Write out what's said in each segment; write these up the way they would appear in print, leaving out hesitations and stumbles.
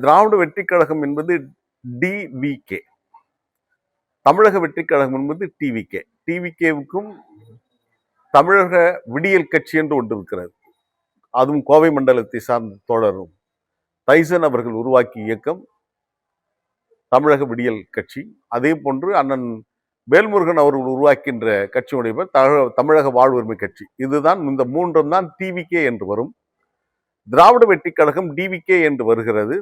திராவிட வெற்றிக் கழகம் என்பது டிவிகே, தமிழக வெற்றிக் கழகம் என்பது டிவிகே. டிவிகேவுக்கும் தமிழக விடியல் கட்சி என்று ஒன்று இருக்கிறது. அதுவும் கோவை மண்டலத்தை சார்ந்த தோழரும் தைசன் அவர்கள் உருவாக்கிய இயக்கம் தமிழக விடியல் கட்சி. அதே போன்று அண்ணன் வேல்முருகன் அவர்கள் உருவாக்கின்ற கட்சியுடைய பேர் தமிழக வாழ்வுரிமை கட்சி. இதுதான், இந்த மூன்றும் தான் டிவிகே என்று வரும். திராவிட வெற்றிக் கழகம் டிவிகே என்று வருகிறது.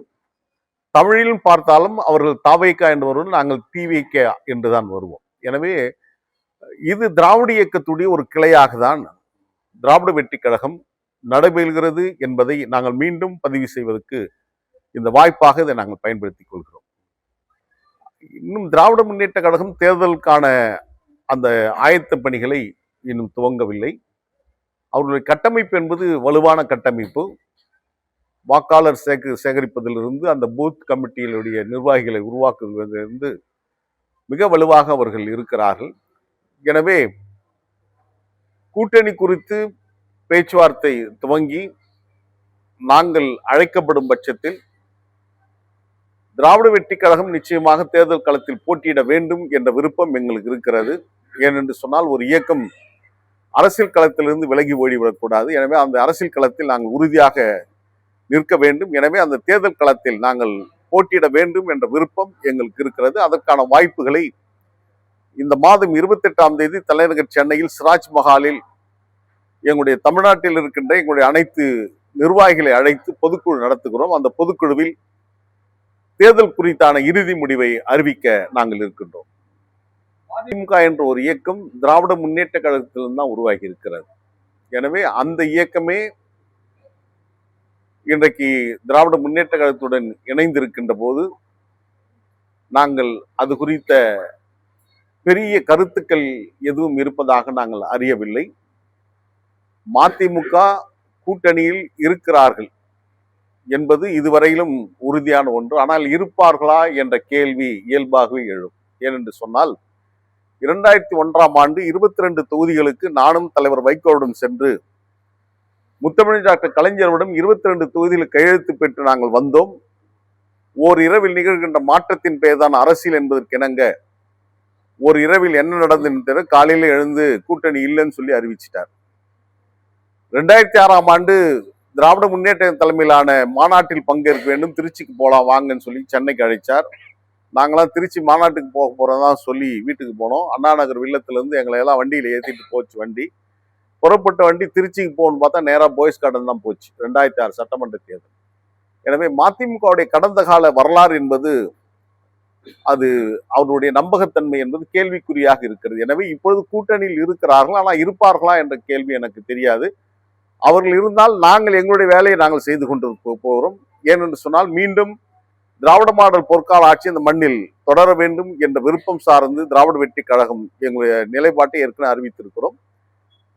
தமிழிலும் பார்த்தாலும் அவர்கள் தாவேகா என்று வருவோம், நாங்கள் டிவிகே என்றுதான் வருவோம். எனவே இது திராவிட இயக்கத்துடைய ஒரு கிளையாக தான் திராவிட வெற்றிக் கழகம் நடைபெறுகிறது என்பதை நாங்கள் மீண்டும் பதிவு செய்வதற்கு இந்த வாய்ப்பாக இதை நாங்கள் பயன்படுத்திக் கொள்கிறோம். இன்னும் திராவிட முன்னேற்ற கழகம் தேர்தலுக்கான அந்த ஆயத்த பணிகளை இன்னும் துவங்கவில்லை. அவர்களுடைய கட்டமைப்பு என்பது வலுவான கட்டமைப்பு. வாக்காளர் சேகரிப்பதிலிருந்து அந்த பூத் கமிட்டிகளுடைய நிர்வாகிகளை உருவாக்குவதிலிருந்து மிக வலுவாக அவர்கள் இருக்கிறார்கள். எனவே கூட்டணி குறித்து பேச்சுவார்த்தை துவங்கி நாங்கள் அழைக்கப்படும் பட்சத்தில் திராவிட வெற்றிக் கழகம் நிச்சயமாக தேர்தல் களத்தில் போட்டியிட வேண்டும் என்ற விருப்பம் எங்களுக்கு இருக்கிறது. ஏனென்று சொன்னால், ஒரு இயக்கம் அரசியல் களத்திலிருந்து விலகி ஓடிவிடக்கூடாது. எனவே அந்த அரசியல் களத்தில் நாங்கள் உறுதியாக நிற்க வேண்டும். எனவே அந்த தேர்தல் களத்தில் நாங்கள் போட்டியிட வேண்டும் என்ற விருப்பம் எங்களுக்கு இருக்கிறது. அதற்கான வாய்ப்புகளை இந்த மாதம் 28ஆம் தேதி தலைநகர் சென்னையில் சிராஜ் மஹாலில் எங்களுடைய தமிழ்நாட்டில் இருக்கின்ற எங்களுடைய அனைத்து நிர்வாகிகளை அழைத்து பொதுக்குழு நடத்துகிறோம். அந்த பொதுக்குழுவில் தேர்தல் குறித்தான இறுதி முடிவை அறிவிக்க நாங்கள் இருக்கின்றோம். அதிமுக என்ற ஒரு இயக்கம் திராவிட முன்னேற்ற கழகத்திலிருந்து தான் உருவாகி இருக்கிறது. எனவே அந்த இயக்கமே இன்றைக்கு திராவிட முன்னேற்ற கழகத்துடன் இணைந்திருக்கின்ற போது நாங்கள் அது குறித்த பெரிய கருத்துக்கள் எதுவும் இருப்பதாக நாங்கள் அறியவில்லை. மதிமுக கூட்டணியில் இருக்கிறார்கள் என்பது இதுவரையிலும் உறுதியான ஒன்று. ஆனால் இருப்பார்களா என்ற கேள்வி இயல்பாகவே எழும். ஏனென்று சொன்னால், 2001ஆம் ஆண்டு 22 தொகுதிகளுக்கு நானும் தலைவர் வைகோவுடன் சென்று முத்தமிழ் டாக்டர் கலைஞரிடம் 22 தொகுதியில் கையெழுத்து பெற்று நாங்கள் வந்தோம். ஓர் இரவில் நிகழ்கின்ற மாற்றத்தின் பெயர்தான் அரசியல் என்பதற்கிணங்க ஒரு இரவில் என்ன நடந்தது, காலையில எழுந்து கூட்டணி இல்லைன்னு சொல்லி அறிவிச்சிட்டார். 2006ஆம் ஆண்டு திராவிட முன்னேற்ற தலைமையிலான மாநாட்டில் பங்கேற்க வேண்டும், திருச்சிக்கு போலாம் வாங்கன்னு சொல்லி சென்னைக்கு அழைச்சார். நாங்களாம் திருச்சி மாநாட்டுக்கு போக போறதா சொல்லி வீட்டுக்கு போனோம். அண்ணா நகர் வில்லத்திலிருந்து எங்களை எல்லாம் வண்டியில் ஏற்றிட்டு போச்சு. வண்டி புறப்பட்ட வண்டி திருச்சிக்கு போகணும்னு பார்த்தா நேராக பாய்ஸ் கார்டன் தான் போச்சு. 2006 சட்டமன்ற தேர்தல். எனவே மதிமுகவுடைய கடந்த கால வரலாறு என்பது, அது அவருடைய நம்பகத்தன்மை என்பது கேள்விக்குறியாக இருக்கிறது. எனவே இப்பொழுது கூட்டணியில் இருக்கிறார்கள், ஆனால் இருப்பார்களா என்ற கேள்வி எனக்கு தெரியாது. அவர்கள் இருந்தால் நாங்கள் எங்களுடைய வேலையை நாங்கள் செய்து கொண்டு போகிறோம். ஏனென்று சொன்னால், மீண்டும் திராவிட மாடல் பொற்கால ஆட்சி இந்த மண்ணில் தொடர வேண்டும் என்ற விருப்பம் சார்ந்து திராவிட வெற்றிக் கழகம் எங்களுடைய நிலைப்பாட்டை ஏற்கனவே அறிவித்திருக்கிறோம்.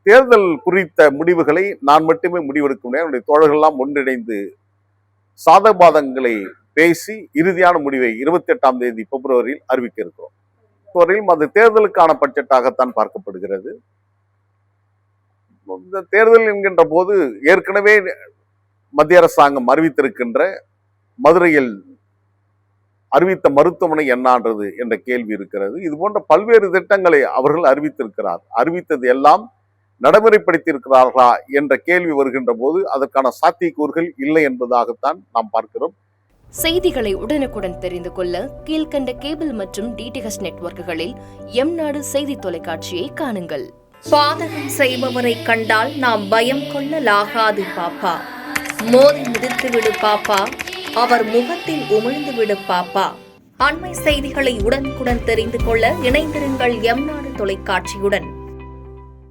தேர்தல் குறித்த முடிவுகளை நான் மட்டுமே முடிவெடுக்க முடியாது. என்னுடைய தோழர்கள்லாம் ஒன்றிணைந்து சாதகபாதங்களை பேசி இறுதியான முடிவை 28ஆம் தேதி பிப்ரவரியில் அறிவிக்க இருக்கிறோம். வரையிலும் அது தேர்தலுக்கான பட்ஜெட்டாகத்தான் பார்க்கப்படுகிறது. இந்த தேர்தல் என்கின்ற போது ஏற்கனவே மத்திய அரசாங்கம் அறிவித்திருக்கின்ற மதுரையில் அறிவித்த மருத்துவமனை என்னான்றது என்ற கேள்வி இருக்கிறது. இது போன்ற பல்வேறு திட்டங்களை அவர்கள் அறிவித்திருக்கிறார். அறிவித்தது எல்லாம் நடைமுறைப்படுத்தி இருக்கிறார்களா என்ற கேள்வி வருகின்ற போது அதற்கான சாத்தியக்கூறுகள் இல்லை என்பதாகத்தான் நாம் பார்க்கிறோம். செய்திகளை உடனுக்குடன் தெரிந்து கொள்ள கீழ்கண்ட கேபிள் மற்றும் டிடிஹெச் நெட்வொர்க்குகளில் எம்நாடு செய்தி தொலைக்காட்சியை காணுங்கள். பாதகம் செய்பவரை கண்டால் நாம் பயம் கொள்ளலாகாது பாப்பா. மோதி மிதித்து விடு பாப்பா, அவர் முகத்தில் உமிழ்ந்து விடு பாப்பா. அண்மை செய்திகளை உடனுக்குடன் தெரிந்து கொள்ள இணைந்திருங்கள் எம்நாடு தொலைக்காட்சியுடன்.